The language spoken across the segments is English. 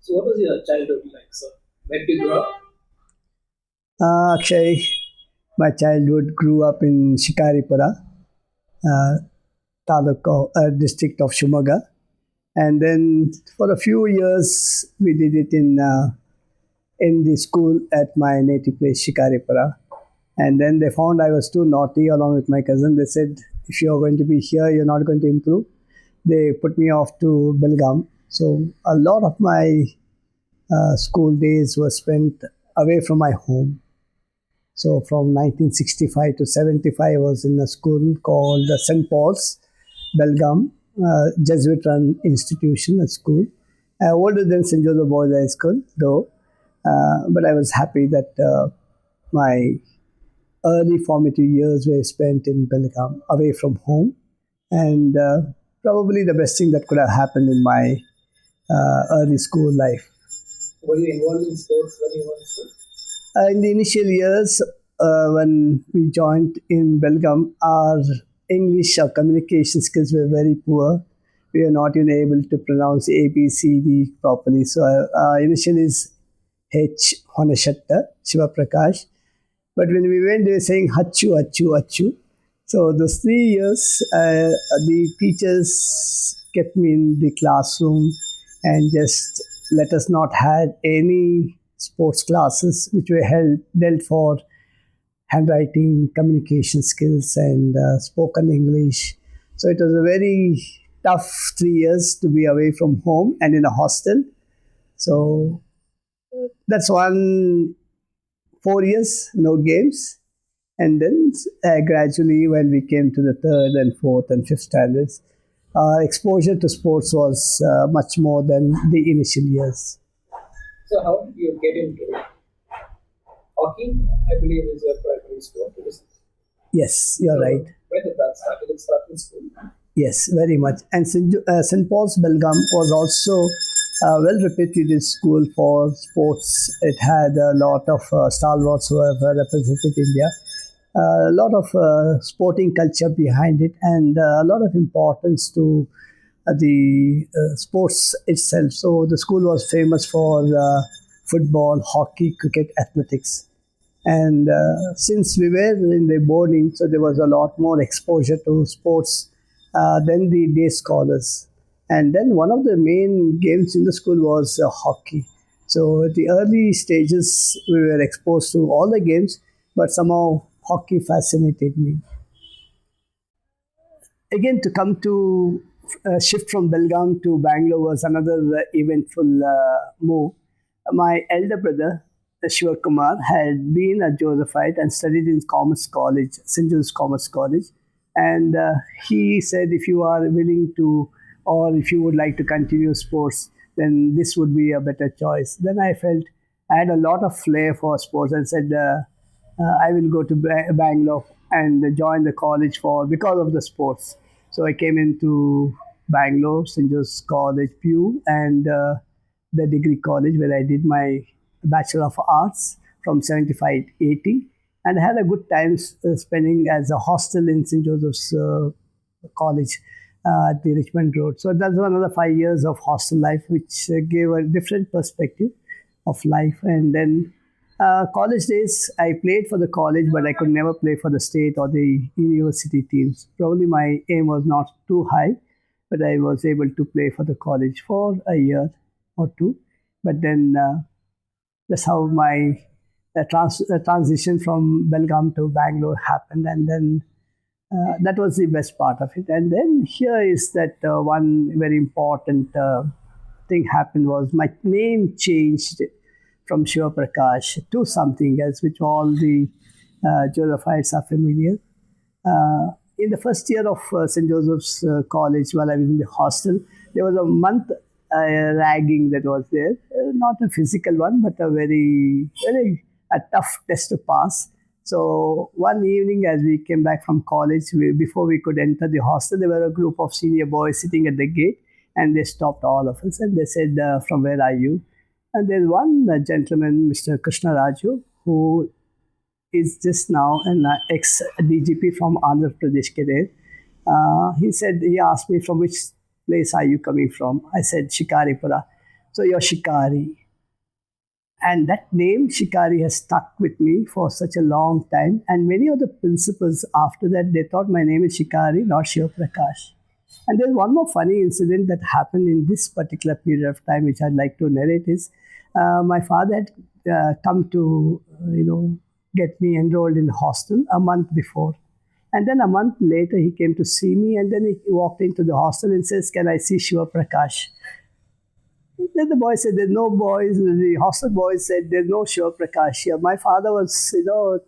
So, what was your childhood like, sir? Where did you grow up? Akshay, my childhood grew up in Shikaripura, uh, district of Shumaga. And then for a few years, we did it in the school at my native place, Shikaripura. And then they found I was too naughty along with my cousin. They said, if you're going to be here, you're not going to improve. They put me off to Belgaum. So a lot of my school days were spent away from my home. So from 1965 to 75, I was in a school called St. Paul's, Belgaum, Jesuit-run institution, a school. Older than St. Joseph Boys High School, though. But I was happy that my early formative years were spent in Belgaum, away from home. And probably the best thing that could have happened in my early school life. Were you involved in sports when you were in school? In the initial years, when we joined in Belgaum, our English, our communication skills were very poor. We were not even able to pronounce A, B, C, D properly. So our initial is H. Honnashettar, Shivaprakash. But when we went, they were saying Hachu, Hachu, Hachu. So those 3 years, the teachers kept me in the classroom and just let us not had any sports classes which were held dealt for handwriting, communication skills, and spoken English. So it was a very tough 3 years to be away from home and in a hostel. So that's one 4 years, no games. And then gradually, when we came to the third and fourth and fifth standards, our exposure to sports was much more than the initial years. So, how did you get into it? Hockey? I believe is your primary sport. Yes, you're So, right. where did that start? Did it start in school? Yes, very much. And St. Paul's Belgaum was also a well reputed school for sports. It had a lot of stalwarts who have represented India, a lot of sporting culture behind it, and a lot of importance to the sports itself. So the school was famous for football, hockey, cricket, athletics. And since we were in the boarding, so there was a lot more exposure to sports than the day scholars. And then one of the main games in the school was hockey. So at the early stages, we were exposed to all the games, but somehow hockey fascinated me. Again, to come to shift from Belgaum to Bangalore was another eventful move. My elder brother, Shiva Kumar, had been a Josephite and studied in Commerce College, St. Joseph's Commerce College. And he said, if you are willing to, or if you would like to continue sports, then this would be a better choice. Then I felt I had a lot of flair for sports and said, I will go to Bangalore and join the college for because of the sports. So I came into Bangalore, St. Joseph's College, Pew, and the degree college where I did my Bachelor of Arts from 75 to 80 and had a good time spending as a hostel in St. Joseph's College at the Richmond Road. So that was another 5 years of hostel life, which gave a different perspective of life. And then college days, I played for the college, but I could never play for the state or the university teams. Probably my aim was not too high, but I was able to play for the college for a year or two. But then that's how my transition from Belgaum to Bangalore happened. And then that was the best part of it. And then here is that one very important thing happened was my name changed from Shivaprakash to something else, which all the Josephites are familiar. In the first year of St. Joseph's College, while I was in the hostel, there was a month ragging that was there. Not a physical one, but a very a tough test to pass. So one evening, as we came back from college, before we could enter the hostel, there were a group of senior boys sitting at the gate, and they stopped all of us and they said, "From where are you?" And there's one gentleman, Mr. Krishna Raju, who is just now an ex DGP from Andhra Pradesh. He said, he asked me, from which place are you coming from? I said, Shikaripura. So you're Shikari. And that name Shikari has stuck with me for such a long time. And many of the principals after that, they thought my name is Shikari, not Shivaprakash. And there's one more funny incident that happened in this particular period of time, which I'd like to narrate is my father had come to, get me enrolled in the hostel a month before. And then a month later, he came to see me, and then he walked into the hostel and says, "Can I see Shiva Prakash?" Then the boy said, "There's no boys." The hostel boys said, "There's no Shiva Prakash here." My father was,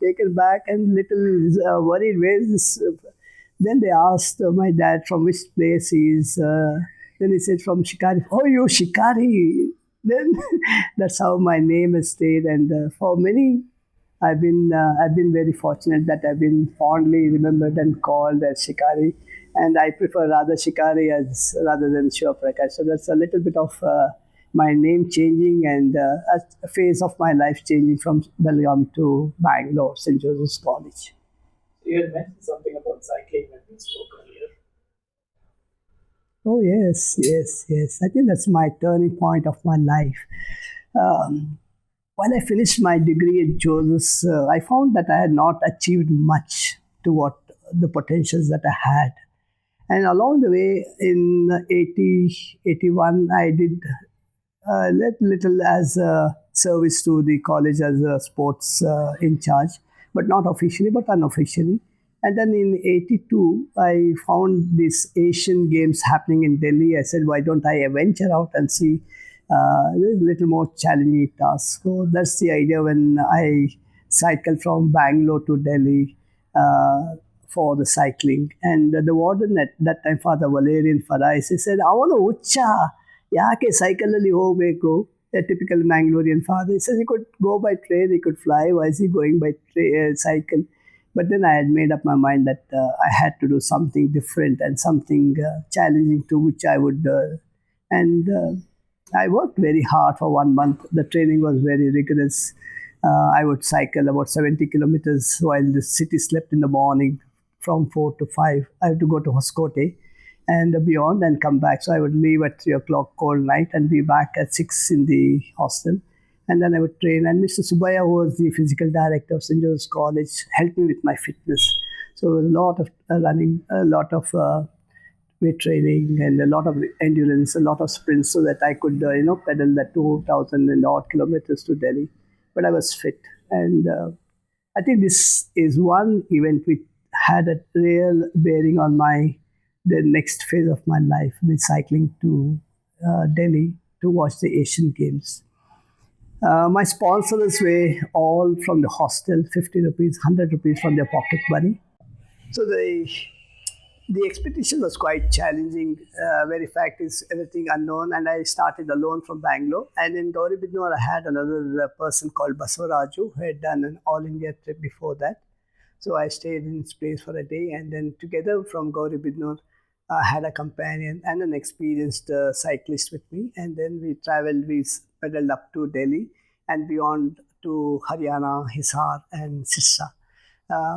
taken back and little worried. Where's this? Then they asked my dad from which place he is. Then he said, "From Shikari." "Oh, you Shikari." Then that's how my name has stayed. And for many, I've been very fortunate that I've been fondly remembered and called as Shikari, and I prefer rather Shikari as rather than Shiva Prakash. So that's a little bit of my name changing and a phase of my life changing from Belgaum to Bangalore, St. Joseph's College. You had mentioned something about cycling when we spoke earlier. Oh yes, yes, yes. I think that's my turning point of my life. Um, When I finished my degree at Joseph's, I found that I had not achieved much to what the potentials that I had. And along the way, in 80, 81, I did little as a service to the college as a sports in charge, but not officially, but unofficially. And then in 82, I found these Asian Games happening in Delhi. I said, why don't I venture out and see a little more challenging tasks? So that's the idea when I cycled from Bangalore to Delhi for the cycling. And the warden at that time, Father Valerian Farais, he said, ಅವನು ಹುಚ್ಚ ಯಾಕೆ ಸೈಕಲಲ್ಲಿ ಹೋಗಬೇಕು a typical Mangalorean father. He says he could go by train, he could fly. Why is he going by cycle? But then I had made up my mind that I had to do something different and something challenging to which I would. And I worked very hard for 1 month. The training was very rigorous. I would cycle about 70 kilometers while the city slept in the morning from 4 to 5. I had to go to Hoskote and beyond and come back. So I would leave at 3 o'clock cold night and be back at 6 in the hostel. And then I would train. And Mr. Subaya, who was the physical director of St. Joseph's College, helped me with my fitness. So a lot of running, a lot of weight training, and a lot of endurance, a lot of sprints, so that I could, pedal that 2,000 and odd kilometers to Delhi. But I was fit, and I think this is one event which had a real bearing on the next phase of my life, the cycling to Delhi to watch the Asian Games. My sponsors were all from the hostel, 50 rupees, 100 rupees from their pocket money. So the expedition was quite challenging. Very fact is everything unknown, and I started alone from Bangalore. And in Gauribidnor, I had another person called Basavaraju who had done an all India trip before that. So I stayed in his place for a day, and then together from Gauribidnor, I had a companion and an experienced cyclist with me. And then we traveled, we pedaled up to Delhi and beyond to Haryana, Hisar, and Sirsa.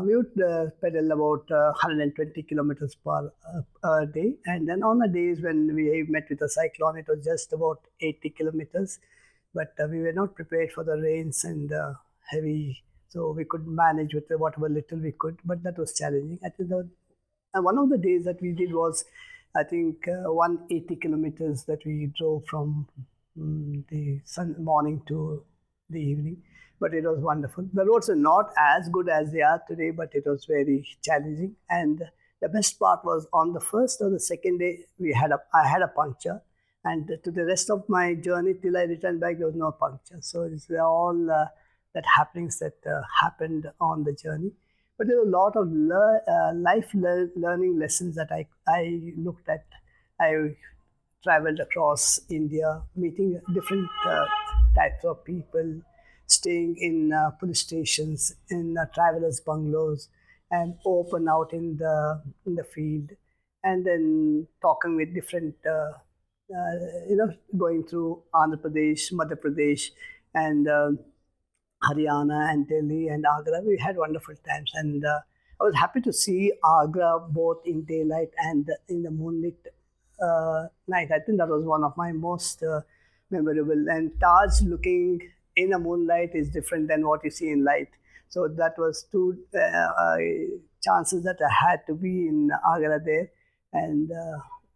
We would pedal about 120 kilometers per day. And then on the days when we met with a cyclone, it was just about 80 kilometers. But we were not prepared for the rains and heavy, so we could manage with whatever little we could. But that was challenging. I think one of the days that we did was, I think, 180 kilometers that we drove from the morning to the evening. But it was wonderful. The roads are not as good as they are today, but it was very challenging. And the best part was on the first or the second day, I had a puncture. And to the rest of my journey till I returned back, there was no puncture. So it's all that happenings that happened on the journey. But there were a lot of learning lessons that I looked at. I traveled across India, meeting different types of people, staying in police stations, in travelers' bungalows, and open out in the field, and then talking with different, going through Andhra Pradesh, Madhya Pradesh, and Haryana and Delhi and Agra. We had wonderful times, and I was happy to see Agra both in daylight and in the moonlit night. I think that was one of my most memorable. And Taj looking in a moonlight is different than what you see in light. So that was two chances that I had to be in Agra there, and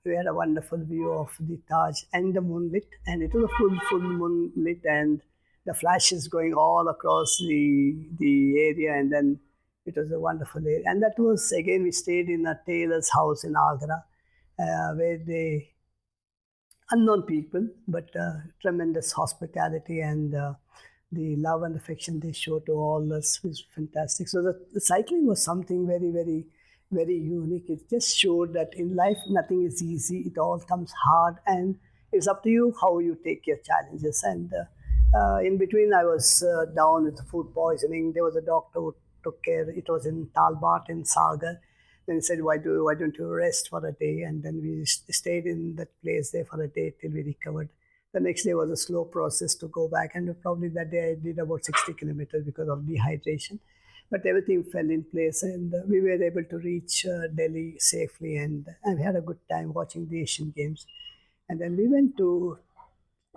we had a wonderful view of the Taj and the moonlit, and it was a full moonlit, and the flashes going all across the area, and then it was a wonderful area. And that was again we stayed in a tailor's house in Agra, where they unknown people, but tremendous hospitality and the love and affection they show to all us was fantastic. So the cycling was something very unique. It just showed that in life nothing is easy. It all comes hard, and it's up to you how you take your challenges. And in between, I was down with food poisoning. There was a doctor who took care. It was in Talbat in Sagar. Then he said, why don't you rest for a day?" And then we stayed in that place there for a day till we recovered. The next day was a slow process to go back, and probably that day I did about 60 kilometers because of dehydration. But everything fell in place, and we were able to reach Delhi safely, and we had a good time watching the Asian Games. And then we went to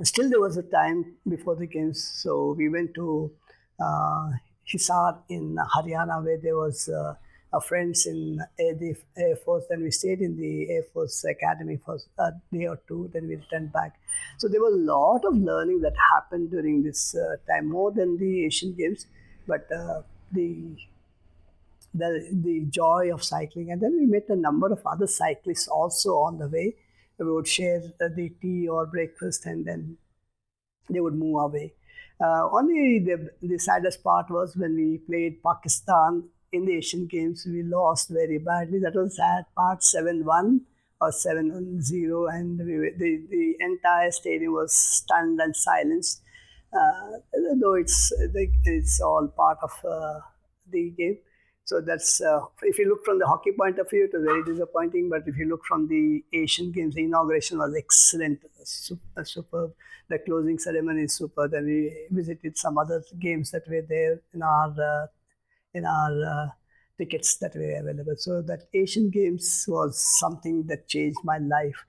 still there was a time before the games, so we went to uh, Hisar in Haryana, where there was a friends in the Air Force. Then we stayed in the Air Force Academy for a day or two. Then we returned back. So there was a lot of learning that happened during this time, more than the Asian Games, but the the joy of cycling. And then we met a number of other cyclists also on the way. We would share the tea or breakfast, and then they would move away. Only the saddest part was when we played Pakistan in the Asian Games, we lost very badly. That was sad part, 7-1 or 7-0, and the entire stadium was stunned and silenced. Uh, though it's all part of the game. So that's if you look from the hockey point of view, it was very disappointing. But if you look from the Asian Games, the inauguration was excellent, superb. The closing ceremony is superb. Then we visited some other games that were there in our tickets that were available. So that Asian Games was something that changed my life.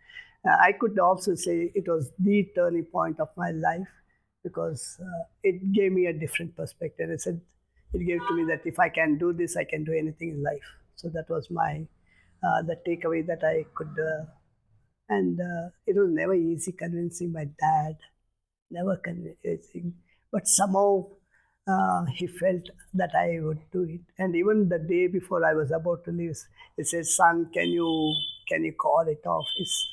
I could also say it was the turning point of my life because it gave me a different perspective. It gave to me that if I can do this, I can do anything in life. So that was my the takeaway that I could. And it was never easy convincing my dad, never convincing, but somehow he felt that I would do it. And even the day before I was about to leave, he said, "Son, can you call it off?"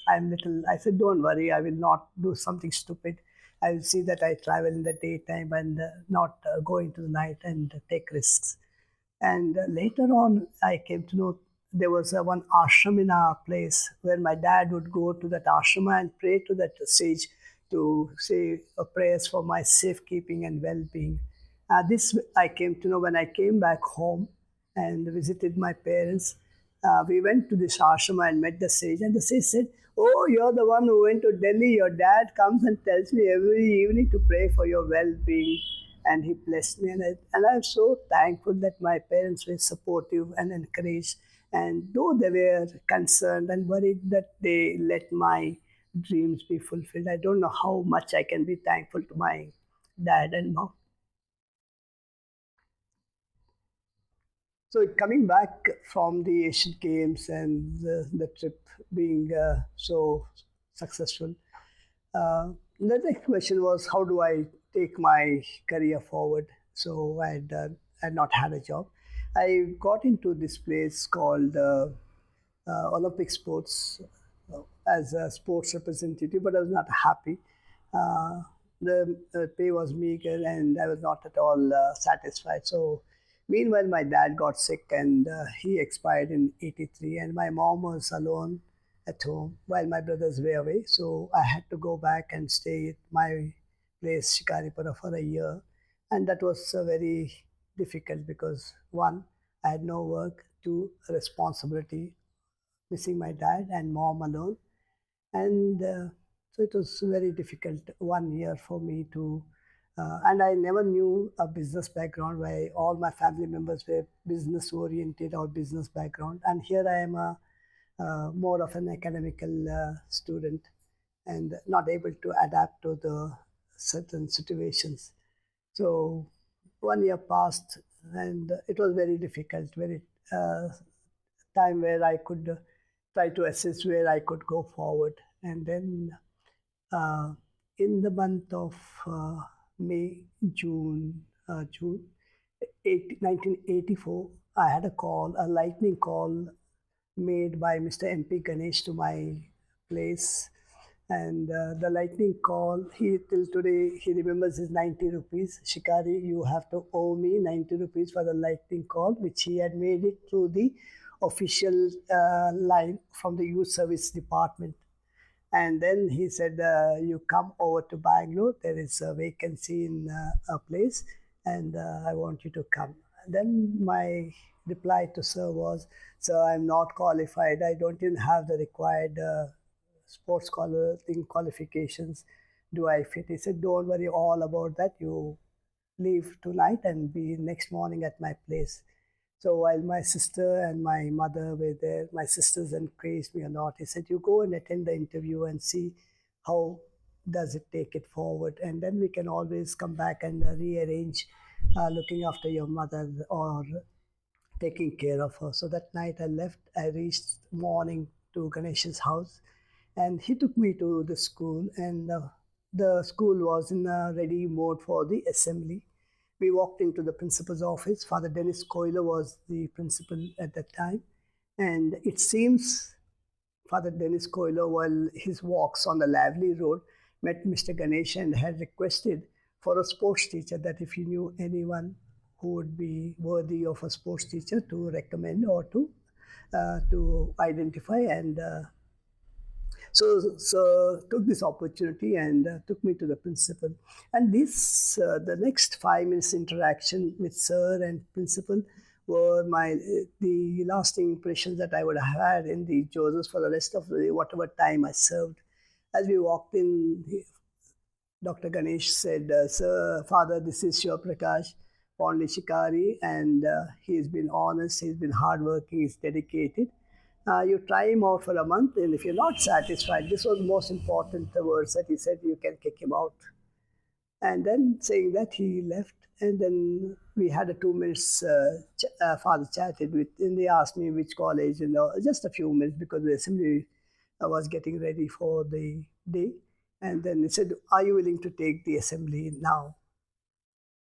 I'm little. I said, "Don't worry, I will not do something stupid. I will see that I travel in the daytime and not go into the night and take risks." And later on, I came to know there was one ashram in our place where my dad would go to that ashram and pray to that sage to say prayers for my safekeeping and well-being. This I came to know when I came back home and visited my parents. We went to this ashram and met the sage, and the sage said, "Oh, you're the one who went to Delhi. Your dad comes and tells me every evening to pray for your well-being." And he blessed me, and I'm so thankful that my parents were supportive and encouraged. And though they were concerned and worried that they let my dreams be fulfilled, I don't know how much I can be thankful to my dad and mom. So coming back from the Asian Games and the trip being so successful, the next question was how do I take my career forward? So had not had a job. I got into this place called Olympic Sports as a sports representative, but I was not happy. Uh, the pay was meager, and I was not at all satisfied. So, meanwhile, my dad got sick, and he expired in '83, and my mom was alone at home while my brothers were away. So I had to go back and stay at my place, Shikari, for a year, and that was very difficult because one, I had no work, two, a responsibility, missing my dad and mom alone, and so it was very difficult 1 year for me to and I never knew a business background where all my family members were business oriented or business background, and here I am a more of an academical student. and not able to adapt to the certain situations. So 1 year passed, and it was very difficult, very uh, time where I could try to assess where I could go forward. And then uh, in the month of May, June 1984, I had a call, a lightning call made by Mr. MP Ganesh to my place. And the lightning call, he till today, he remembers his 90 rupees. Shikari, you have to owe me 90 rupees for the lightning call, which he had made it through the official line from the youth service department. And then he said, you come over to Bangalore. There is a vacancy in a place, and I want you to come. And then my reply to sir was, sir, I'm not qualified. I don't even have the required sports qualifications. Do I fit? He said, don't worry all about that. You leave tonight and be next morning at my place. So while my sister and my mother were there, my sisters encouraged me a lot. He said, you go and attend the interview and see how does it take it forward. And then we can always come back and rearrange looking after your mother or taking care of her. So that night I left. I reached morning to Ganesh's house, and he took me to the school. And the school was in a ready mode for the assembly. We walked into the principal's office. Father Dennis Coiler was the principal at that time, and it seems Father Dennis Coiler, while his walks on the Lavely Road, met Mr. Ganesh and had requested for a sports teacher, that if he knew anyone who would be worthy of a sports teacher, to recommend or to identify. And so took this opportunity and took me to the principal. And this the next 5 minutes interaction with sir and principal were my the lasting impressions that I would have had in the Josephs for the rest of the whatever time I served. As we walked in, Dr. Ganesh said, Sir, Father, this is Shivaprakash Shikari, and he's been honest, he's been hardworking, he's dedicated. You try him out for a month, and if you're not satisfied, this was the most important words that he said, you can kick him out. And then saying that, he left, and then we had a 2 minutes father chatted with, and they asked me which college, just a few minutes because the assembly was getting ready for the day. And then he said, are you willing to take the assembly now?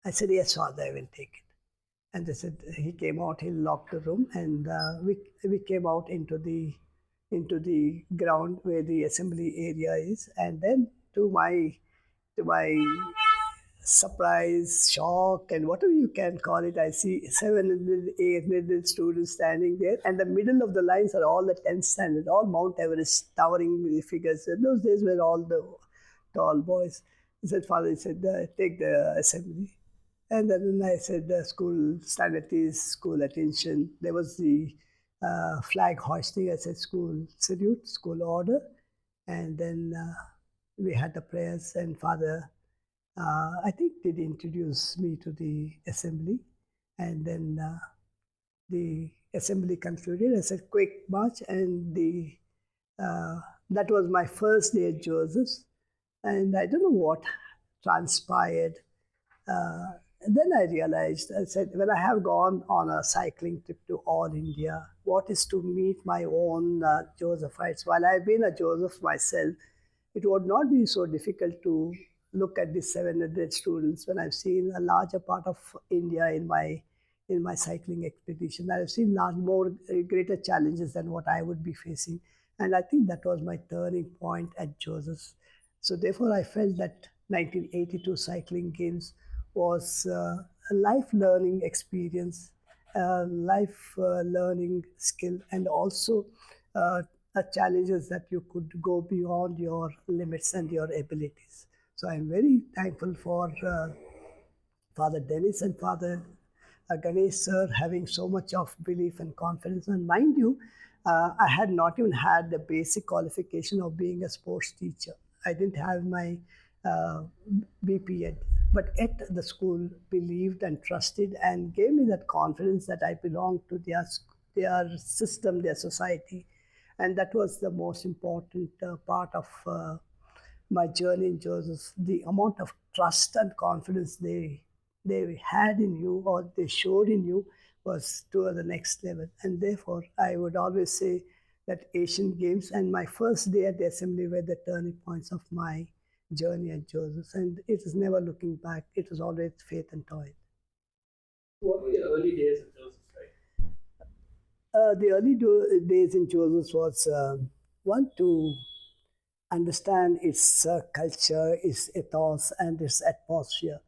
I said, yes, Father, I will take it. And they said, he came out, he locked the room, and we came out into the ground where the assembly area is. And then to my surprise, shock, and whatever you can call it, I see 700, 800 students standing there, and the middle of the lines are all the 10th standard, all Mount Everest towering figures. In those days were all the tall boys. He said, Father, he said, take the assembly. And then I said, school standards, school attention. There was the flag hoisting. I said, school salute, school order. And then we had the prayers, and Father, I think, did introduce me to the assembly. And then the assembly concluded. I said, quick march. And uh, that was my first day at Joseph's. And I don't know what transpired. Uh, then I realized, I said, when I have gone on a cycling trip to all India, what is to meet my own Josephites? While I've been a Joseph myself, it would not be so difficult to look at these 700 students when I've seen a larger part of India in my cycling expedition. I've seen greater challenges than what I would be facing. And I think that was my turning point at Joseph's. So therefore, I felt that 1982 cycling games was a life learning experience, a life learning skill, and also challenges that you could go beyond your limits and your abilities. So I'm very thankful for Father Dennis and Father Ganesh sir having so much of belief and confidence. And mind you, I had not even had the basic qualification of being a sports teacher. I didn't have my uh, BP yet. But yet the school believed and trusted and gave me that confidence that I belonged to their system, their society. And that was the most important part of my journey in Joseph, the amount of trust and confidence they had in you or they showed in you was to the next level. And therefore, I would always say that Asian Games and my first day at the assembly were the turning points of my journey at Joseph. And it is never looking back. It was always faith and toil. What were your early days at Joseph's, right? The early days in Joseph was one to understand its culture, its ethos, and its atmosphere,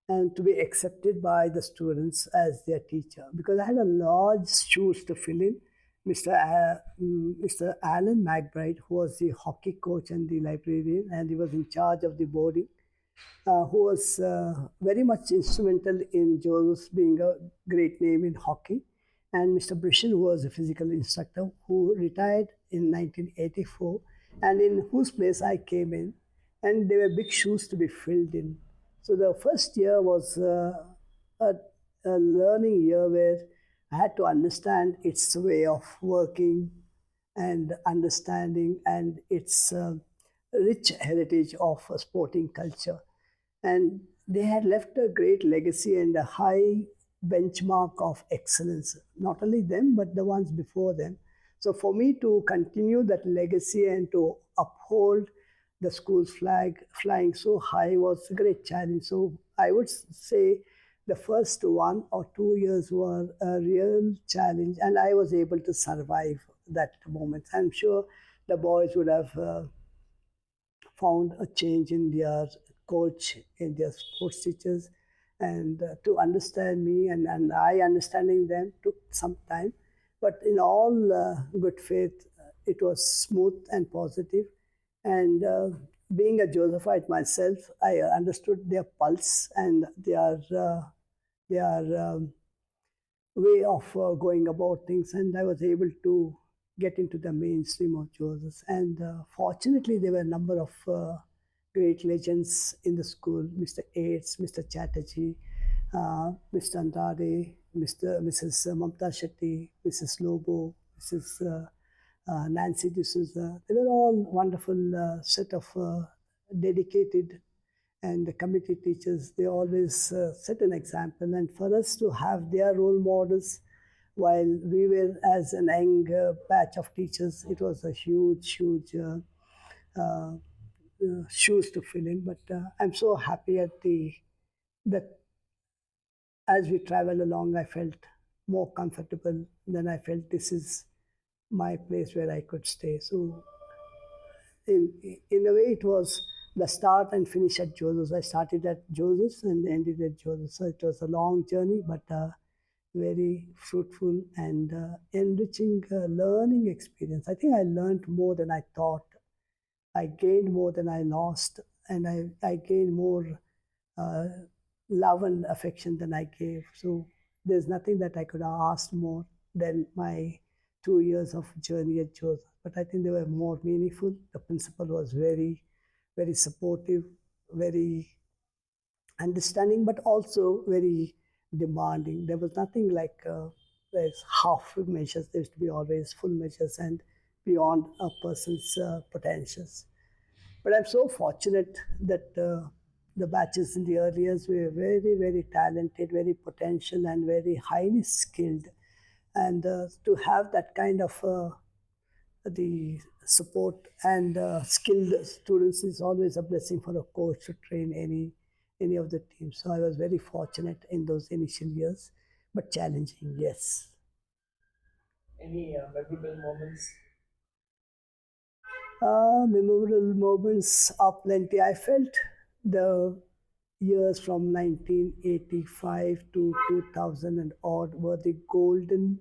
and to be accepted by the students as their teacher. Because I had a large shoes to fill in. Mr. Alan McBride, who was the hockey coach and the librarian, and he was in charge of the boarding, who was very much instrumental in Joe's being a great name in hockey, and Mr. Brishan, who was a physical instructor, who retired in 1984, and in whose place I came in, and there were big shoes to be filled in. So the first year was a, a learning year where I had to understand its way of working and understanding and its rich heritage of a sporting culture. And they had left a great legacy and a high benchmark of excellence, not only them, but the ones before them. So for me to continue that legacy and to uphold the school's flag flying so high was a great challenge. So I would say the first 1 or 2 years were a real challenge, and I was able to survive that moment. I'm sure the boys would have found a change in their coach, in their sports teachers, and to understand me and I understanding them took some time. But in all good faith, it was smooth and positive. And being a Josephite myself, I understood their pulse and their way of going about things, and I was able to get into the mainstream of Joseph. And fortunately, there were a number of great legends in the school: Mr. Aids, Mr. Chatterjee, Mr. Andade, Mrs. Mamta Shetty, Mrs. Lobo, Mrs. Nancy D'Souza. They were all wonderful set of dedicated and the committee teachers. They always set an example, and for us to have their role models while we were as an young batch of teachers, it was a huge uh, shoes to fill in. But I'm so happy at the that as we traveled along, I felt more comfortable. Then I felt this is my place where I could stay. So in a way, it was the start and finish at Joseph's. I started at Joseph's and ended at Joseph's. So it was a long journey, but very fruitful and enriching learning experience. I think I learned more than I thought. I gained more than I lost, and I gained more uh, love and affection than I gave. So there's nothing that I could have asked more than my 2 years of journey at Joseph. But I think they were more meaningful. The principal was very supportive, very understanding, but also very demanding. There was nothing like there's half measures. There used to be always full measures and beyond a person's potentials. But I'm so fortunate that the batches in the early years were very talented, very potential, and very highly skilled. And to have that kind of the support and skilled students is always a blessing for a coach to train any of the teams. So I was very fortunate in those initial years, but challenging, yes. Any memorable moments? Memorable moments are plenty. I felt the years from 1985 to 2000 and odd were the golden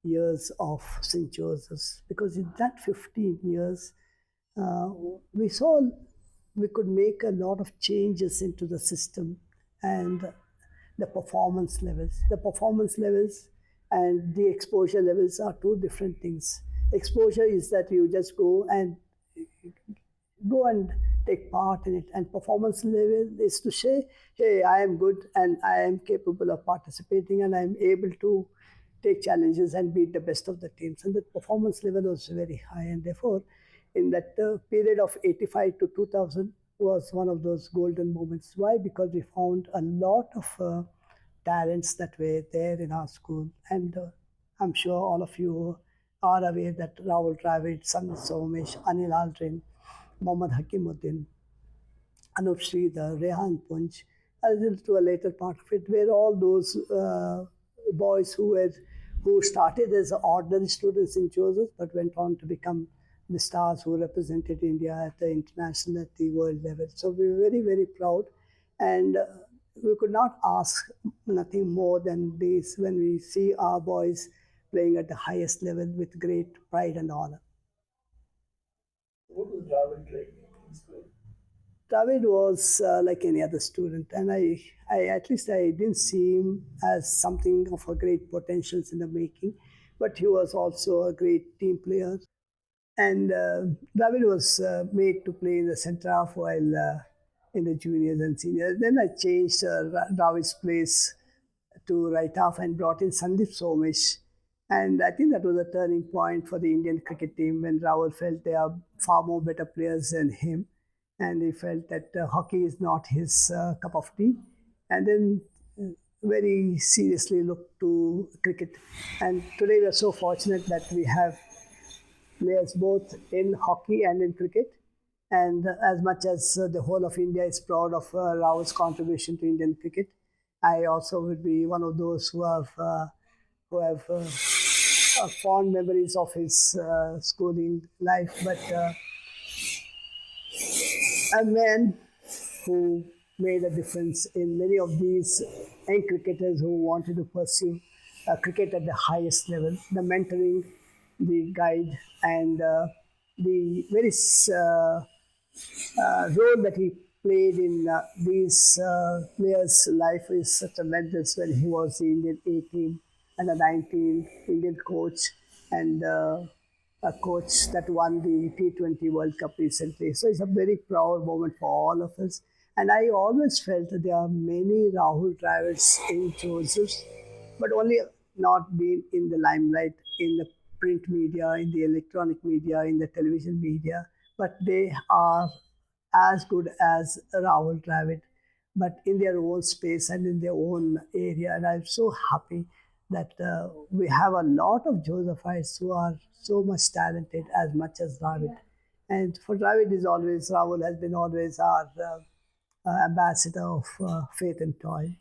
years of St. Joseph's, because in that 15 years, uh, we saw we could make a lot of changes into the system and the performance levels. The performance levels and the exposure levels are two different things. Exposure is that you just go and take part in it, and performance level is to say, hey, I am good and I am capable of participating and I am able to take challenges and beat the best of the teams. And the performance level was very high, and therefore in that period of 85 to 2000 was one of those golden moments. Why? Because we found a lot of talents that were there in our school. And I'm sure all of you are aware that Rahul Dravid, Sandeep Somesh, Anil Aldrin, Mohammad Hakimuddin, Anup Sridhar, Rehan Punch, to a later part of it, were all those boys who started as ordinary students in Joseph, but went on to become the stars who represented India at the international, at the world level. So we were very, very proud, and we could not ask nothing more than this when we see our boys playing at the highest level with great pride and honor. What was Dravid like in school? David was like any other student, and I at least I didn't see him as something of a great potentials in the making, but he was also a great team player. And David was made to play in the centre half while in the juniors and seniors. Then I changed David's place to right half and brought in Sandeep Somesh. And I think that was a turning point for the Indian cricket team when Rahul felt they are far more better players than him. And he felt that hockey is not his cup of tea. And then very seriously looked to cricket. And today we are so fortunate that we have players both in hockey and in cricket. And as much as the whole of India is proud of Rahul's contribution to Indian cricket, I also would be one of those who have fond memories of his schooling life. But a man who made a difference in many of these young cricketers who wanted to pursue cricket at the highest level. The mentoring, the guide, and the very role that he played in these players' life is tremendous when he was the Indian A team and the 19 Indian coach and a coach that won the T20 World Cup recently. So it's a very proud moment for all of us. And I always felt that there are many Rahul Dravids in Joseph's, but only not being in the limelight in the print media, in the electronic media, in the television media. But they are as good as Rahul Dravid, but in their own space and in their own area. And I'm so happy that we have a lot of Josephites who are so much talented as much as Dravid. And for Dravid is always, Rahul has been always our ambassador of faith and toil.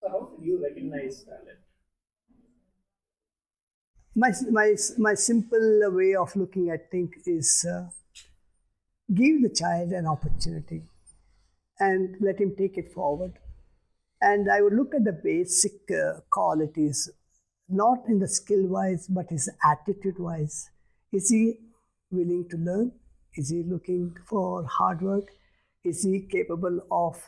So how did you recognize talent? My simple way of looking at things is give the child an opportunity and let him take it forward. And I would look at the basic qualities, not in the skill wise, but his attitude wise. Is he willing to learn? Is he looking for hard work? Is he capable of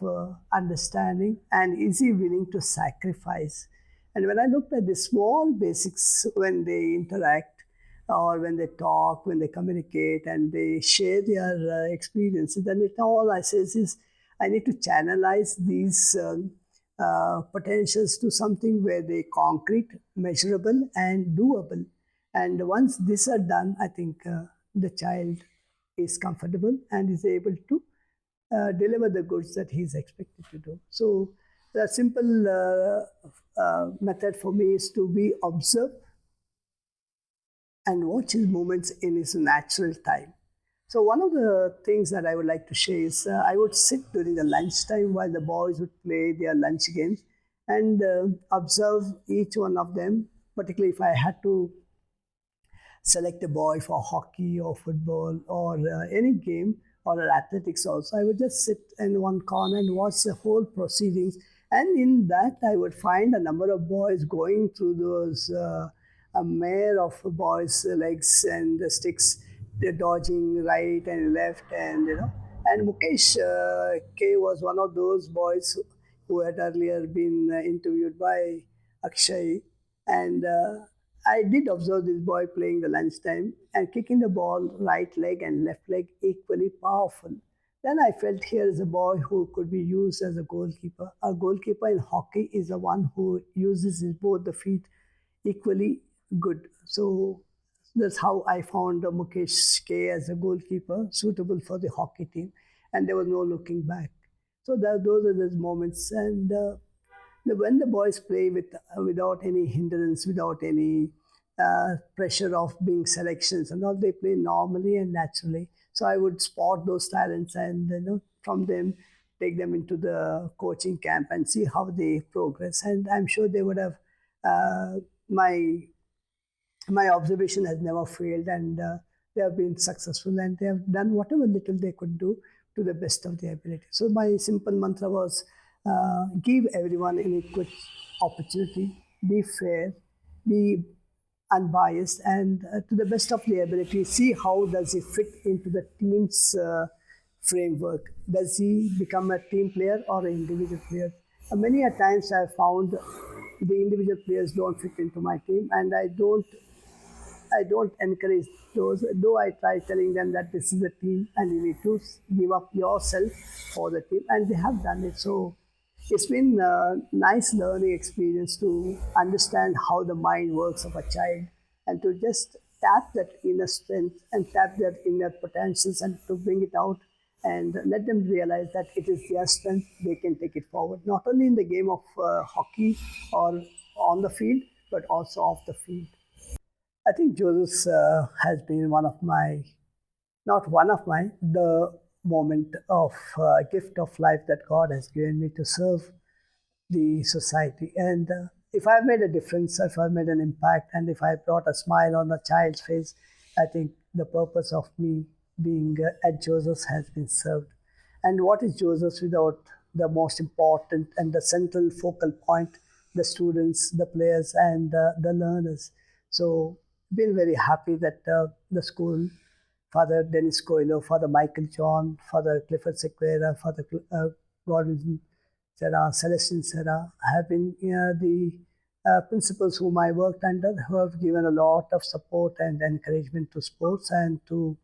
understanding? And is he willing to sacrifice? And when I looked at the small basics when they interact or when they talk, when they communicate and they share their experiences, then it all I says is I need to channelize these potentials to something where they concrete, measurable, and doable. And once these are done, I think the child is comfortable and is able to deliver the goods that he is expected to do. So the simple method for me is to be observed and watch his movements in his natural time. So one of the things that I would like to share is I would sit during the lunchtime while the boys would play their lunch games and observe each one of them, particularly if I had to select a boy for hockey or football or any game or athletics also. I would just sit in one corner and watch the whole proceedings. And in that, I would find a number of boys going through those a mare of boys' legs and the sticks. They're dodging right and left, and And Mukesh K was one of those boys who had earlier been interviewed by Akshay, and I did observe this boy playing the lunchtime and kicking the ball right leg and left leg equally powerful. Then I felt here is a boy who could be used as a goalkeeper. A goalkeeper in hockey is the one who uses both the feet equally good. So That's how I found Mukesh K as a goalkeeper suitable for the hockey team, and there was no looking back. So those are those moments, and when the boys play without any hindrance, without any pressure of being selections and all, they play normally and naturally. So I would spot those talents and from them take them into the coaching camp and see how they progress. And I'm sure they would have my my observation has never failed, and they have been successful, and they have done whatever little they could do to the best of their ability. So my simple mantra was give everyone an equal opportunity, be fair, be unbiased, and to the best of their ability, see how does he fit into the team's framework. Does he become a team player or an individual player? Many a times I found the individual players don't fit into my team, and I don't encourage those, though I try telling them that this is a team and you need to give up yourself for the team, and they have done it. So it's been a nice learning experience to understand how the mind works of a child and to just tap that inner strength and tap their inner potentials and to bring it out and let them realize that it is their strength, they can take it forward, not only in the game of hockey or on the field, but also off the field. I think Joseph has been one of my, not one of my, the moment of gift of life that God has given me to serve the society. And if I've made a difference, if I've made an impact, and if I brought a smile on a child's face, I think the purpose of me being at Joseph's has been served. And what is Joseph's without the most important and the central focal point, the students, the players, and the learners? So, been very happy that the school, Father Dennis Coelho, Father Michael John, Father Clifford Sequeira, Father Godwin Serra, Celestine Serra have been the principals whom I worked under, who have given a lot of support and encouragement to sports and to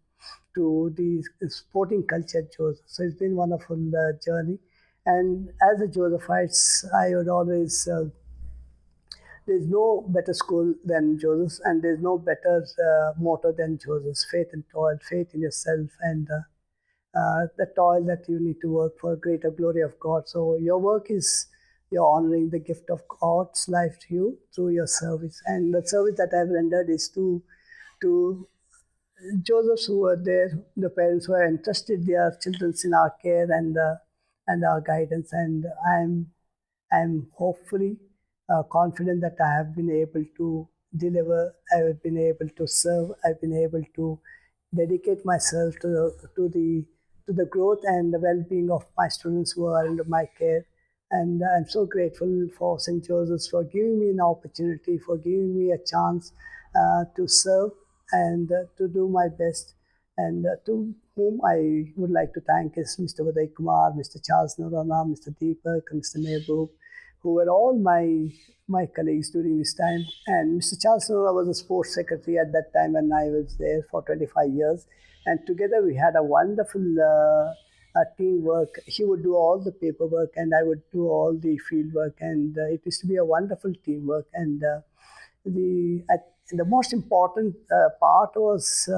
the sporting culture at Joseph. So it's been a wonderful journey. And as a Josephites, I would always there's no better school than Joseph's, and there's no better motto than Joseph's: faith and toil, faith in yourself, and the toil that you need to work for greater glory of God. So your work is you're honoring the gift of God's life to you through your service, and the service that I've rendered is to Josephs who were there, the parents who have entrusted their children in our care and our guidance, and I'm hopefully confident that I have been able to deliver, I have been able to serve, I've been able to dedicate myself to the growth and the well-being of my students who are under my care. And I'm so grateful for St. Joseph's for giving me an opportunity, for giving me a chance to serve and to do my best. And to whom I would like to thank is Mr. Uday Kumar, Mr. Charles Norana, Mr. Deepak, and Mr. Mehboob, who were all my colleagues during this time. And Mr. Charles Norana was a sports secretary at that time when I was there for 25 years. And together we had a wonderful teamwork. He would do all the paperwork and I would do all the field work. And it used to be a wonderful teamwork. And the most important part was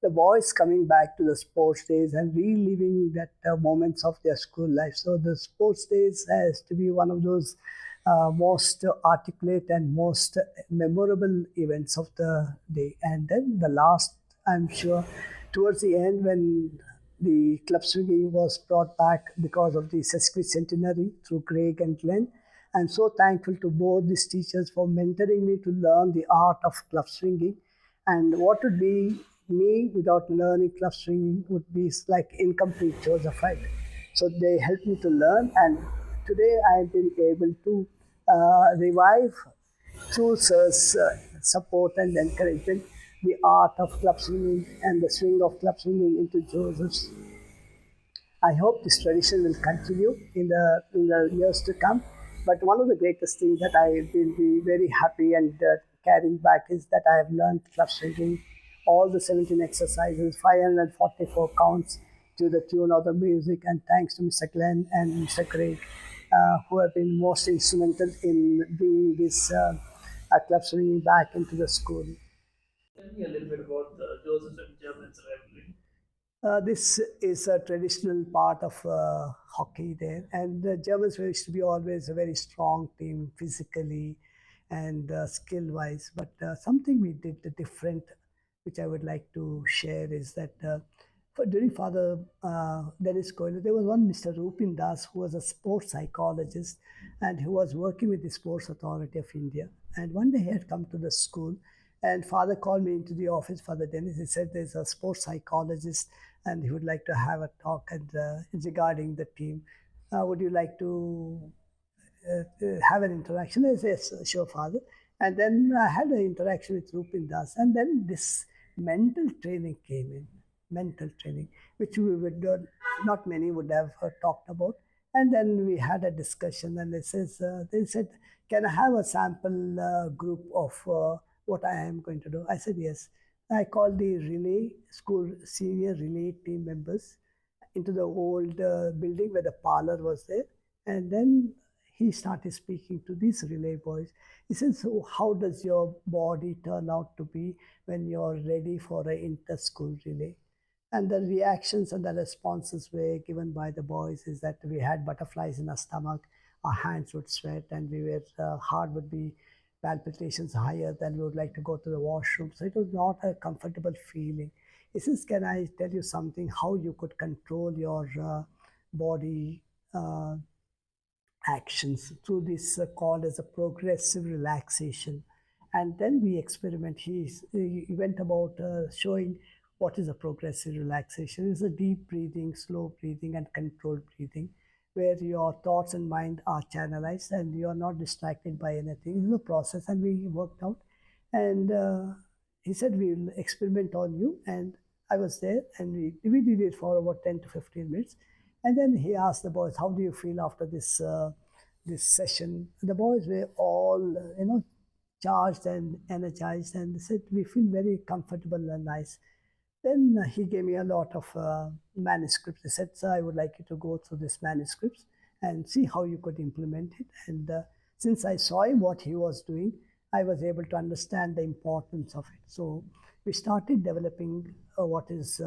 the boys coming back to the sports days and reliving that moments of their school life. So the sports days has to be one of those most articulate and most memorable events of the day. And then the last, I'm sure, towards the end when the club swinging was brought back because of the sesquicentenary through Craig and Glenn. I'm so thankful to both these teachers for mentoring me to learn the art of club swinging. And what would be me without learning club swinging would be like incomplete Josephite. So they helped me to learn, and today I've been able to revive through Sir's support and encouragement the art of club swinging and the swing of club swinging into Joseph's. I hope this tradition will continue in the years to come. But one of the greatest things that I will be very happy and carrying back is that I have learned club swinging, all the 17 exercises, 544 counts to the tune of the music. And thanks to Mr. Glenn and Mr. Craig, who have been most instrumental in bringing this club swinging back into the school. Tell me a little bit about the Joseph and Germans rivalry. This is a traditional part of hockey there, and the Germans used to be always a very strong team physically and skill wise. But something we did different, which I would like to share, is that during Father Dennis Coelho, there was one Mr. Rupin Das who was a sports psychologist and who was working with the Sports Authority of India. And one day he had come to the school, and Father called me into the office. Father Dennis, he said there's a sports psychologist and he would like to have a talk regarding the team. Would you like to have an interaction? I said, yes, sure, Father. And then I had an interaction with Rupin Das. And then this mental training came in, mental training, which we would not many would have talked about. And then we had a discussion, and they said, can I have a sample group of what I am going to do? I said, yes. I called the relay school senior relay team members into the old building where the parlor was there. And then he started speaking to these relay boys. He said, so how does your body turn out to be when you're ready for an inter-school relay? And the reactions and the responses were given by the boys is that we had butterflies in our stomach, our hands would sweat, and heart would be palpitations higher than we would like to go to the washroom. So it was not a comfortable feeling. He says, can I tell you something, how you could control your body actions through this called as a progressive relaxation. And then we experiment. He went about showing what is a progressive relaxation. It's a deep breathing, slow breathing, and controlled breathing, where your thoughts and mind are channelized and you are not distracted by anything. It's a process, and we worked out. And he said, we'll experiment on you. And I was there, and we did it for about 10 to 15 minutes. And then he asked the boys, how do you feel after this session? The boys were all, charged and energized, and they said, we feel very comfortable and nice. Then he gave me a lot of manuscripts. He said, sir, I would like you to go through these manuscripts and see how you could implement it. And since I saw him what he was doing, I was able to understand the importance of it. So we started developing what is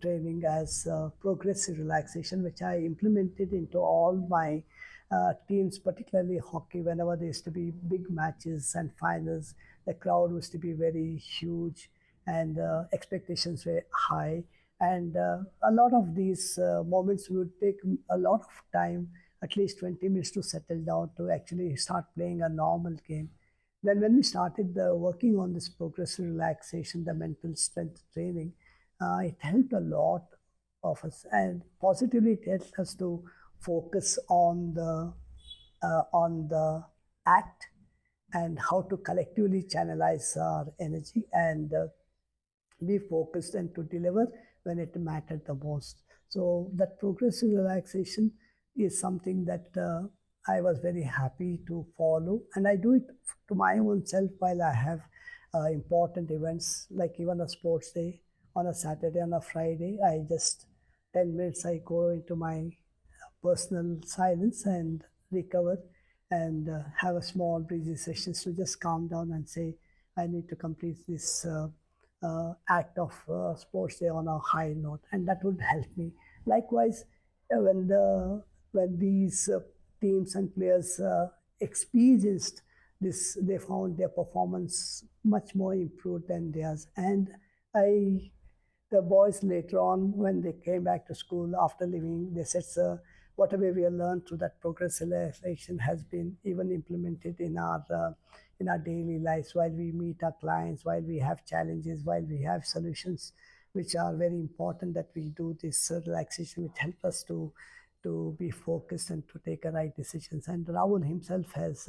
training as progressive relaxation, which I implemented into all my teams, particularly hockey. Whenever there used to be big matches and finals, the crowd was to be very huge, and expectations were high. And a lot of these moments would take a lot of time, at least 20 minutes to settle down to actually start playing a normal game. Then, when we started working on this progressive relaxation, the mental strength training, it helped a lot of us, and positively it helped us to focus on the act and how to collectively channelize our energy and be focused and to deliver when it mattered the most. So that progressive relaxation is something that I was very happy to follow, and I do it to my own self while I have important events like even a sports day on a Saturday, on a Friday. I just 10 minutes I go into my personal silence and recover and have a small breezy sessions to just calm down and say I need to complete this act of sports day on a high note, and that would help me. Likewise, when these teams and players experienced this, they found their performance much more improved than theirs. And I the boys later on, when they came back to school after leaving, they said, sir, whatever we have learned through that progressive relaxation has been even implemented in our daily lives while we meet our clients, while we have challenges, while we have solutions, which are very important that we do this relaxation, which help us to be focused and to take the right decisions. And Rahul himself has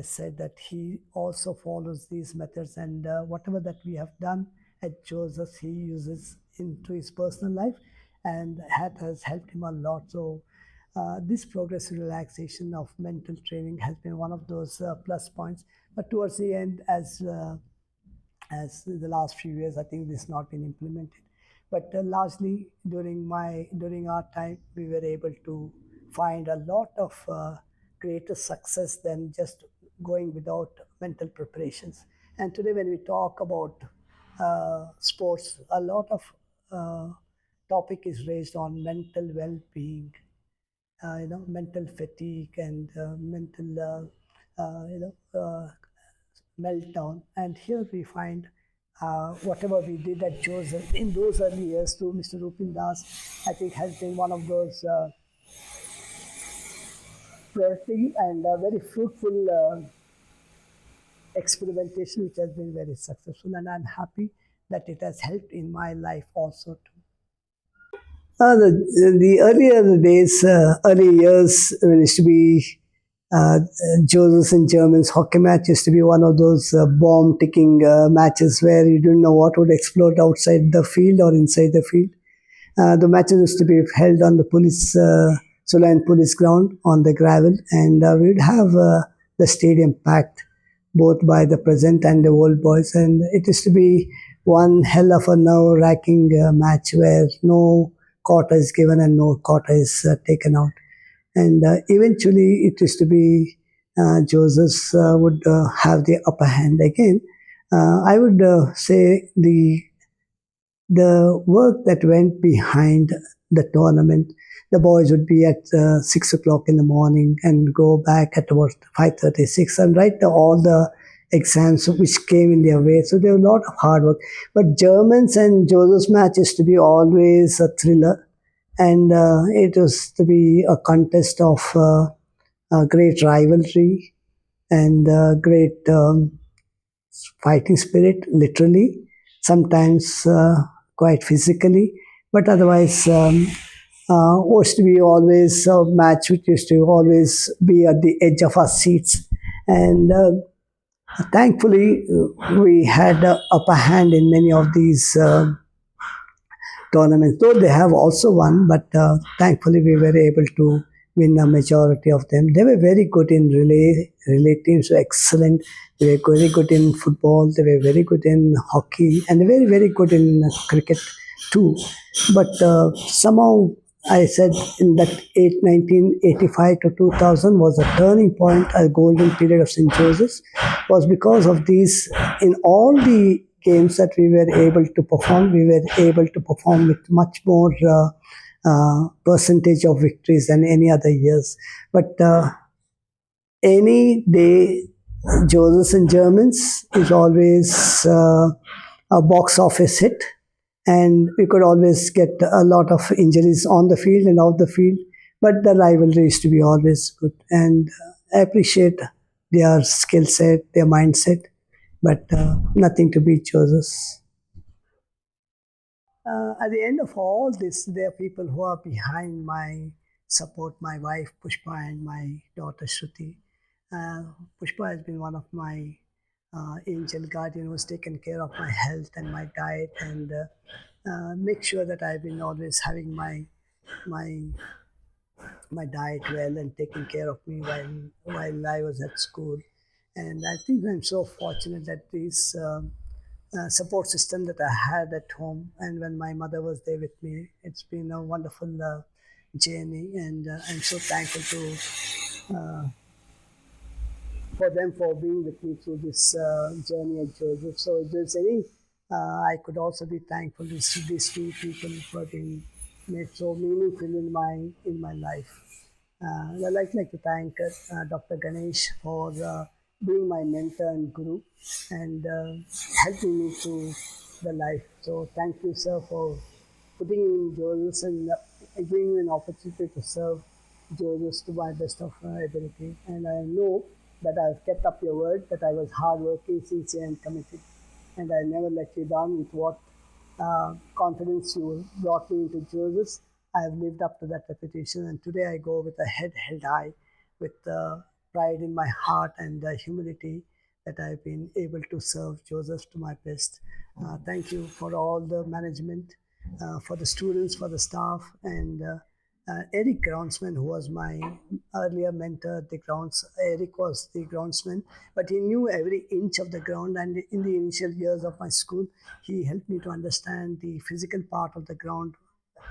said that he also follows these methods, and whatever that we have done at Joseph, he uses into his personal life, and that has helped him a lot. So, this progressive relaxation of mental training has been one of those plus points. But towards the end, as the last few years, I think this has not been implemented. But largely during our time, we were able to find a lot of greater success than just going without mental preparations. And today, when we talk about sports, a lot of uh, topic is raised on mental well-being, mental fatigue and mental, meltdown. And here we find whatever we did at Joseph in those early years to Mr. Rupin Das, I think has been one of those productive and very fruitful experimentation which has been very successful. And I'm happy that it has helped in my life also too. The earlier days, early years, when it used to be Josephs and Germans hockey match used to be one of those bomb ticking matches where you didn't know what would explode outside the field or inside the field. The matches used to be held on the Solan police ground on the gravel, and we would have the stadium packed both by the present and the old boys. And it used to be one hell of a nerve-wracking match where no quarter is given and no quarter is taken out. And eventually, it used to be Josephs would have the upper hand again. I would say the work that went behind the tournament. The boys would be at 6 o'clock in the morning and go back at about 5:36 and write all the exams which came in their way. So there was a lot of hard work. But Germans and Joseph's match used to be always a thriller, and it was to be a contest of great rivalry and great fighting spirit, literally, sometimes quite physically, but otherwise, used to be always a match which used to always be at the edge of our seats. And thankfully, we had the upper hand in many of these tournaments, though they have also won, but thankfully we were able to win a majority of them. They were very good in relay teams, were excellent. They were very good in football, they were very good in hockey, and they were very, very good in cricket too. But somehow I said in that 1985 to 2000 was a turning point, a golden period of St. Joseph's, was because of these, in all the games that we were able to perform, we were able to perform with much more percentage of victories than any other years. But any day, Josephs and Germans is always a box office hit, and we could always get a lot of injuries on the field and off the field. But the rivalry is to be always good, and I appreciate their skill set, their mindset, but nothing to beat Joseph's. At the end of all this, there are people who are behind my support, my wife Pushpa and my daughter Shruti. Pushpa has been one of my angel guardian who's taken care of my health and my diet and make sure that I've been always having my my diet well and taking care of me while I was at school. And I think I'm so fortunate that these support system that I had at home, and when my mother was there with me, it's been a wonderful journey, and I'm so thankful to for them for being with me through this journey at Joseph. So if there's any, I could also be thankful to see these few people for being made so meaningful in my life. I'd like to thank Dr. Ganesh for being my mentor and guru and helping me through the life. So thank you, sir, for putting in Joseph's and giving me an opportunity to serve Joseph's to my best of my ability. And I know that I've kept up your word, that I was hardworking, sincere, and committed. And I never let you down with what confidence you brought me into Joseph's. I have lived up to that reputation, and today I go with a head held high, with pride in my heart and humility that I've been able to serve Joseph to my best. Thank you for all the management, for the students, for the staff, and Eric Groundsman, who was my earlier mentor at the grounds. Eric was the groundsman, but he knew every inch of the ground. And in the initial years of my school, he helped me to understand the physical part of the ground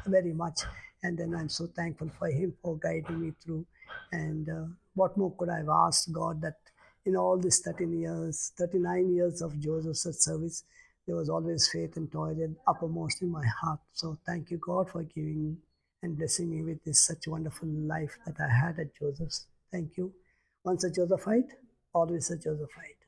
very much. And then I'm so thankful for him for guiding me through. And what more could I have asked God that in all these 13 years, 39 years of Joseph's service, There was always faith and toil uppermost in my heart. So thank you, God, for giving and blessing me with this such wonderful life that I had at Joseph's. Thank you. Once a Josephite, always a Josephite.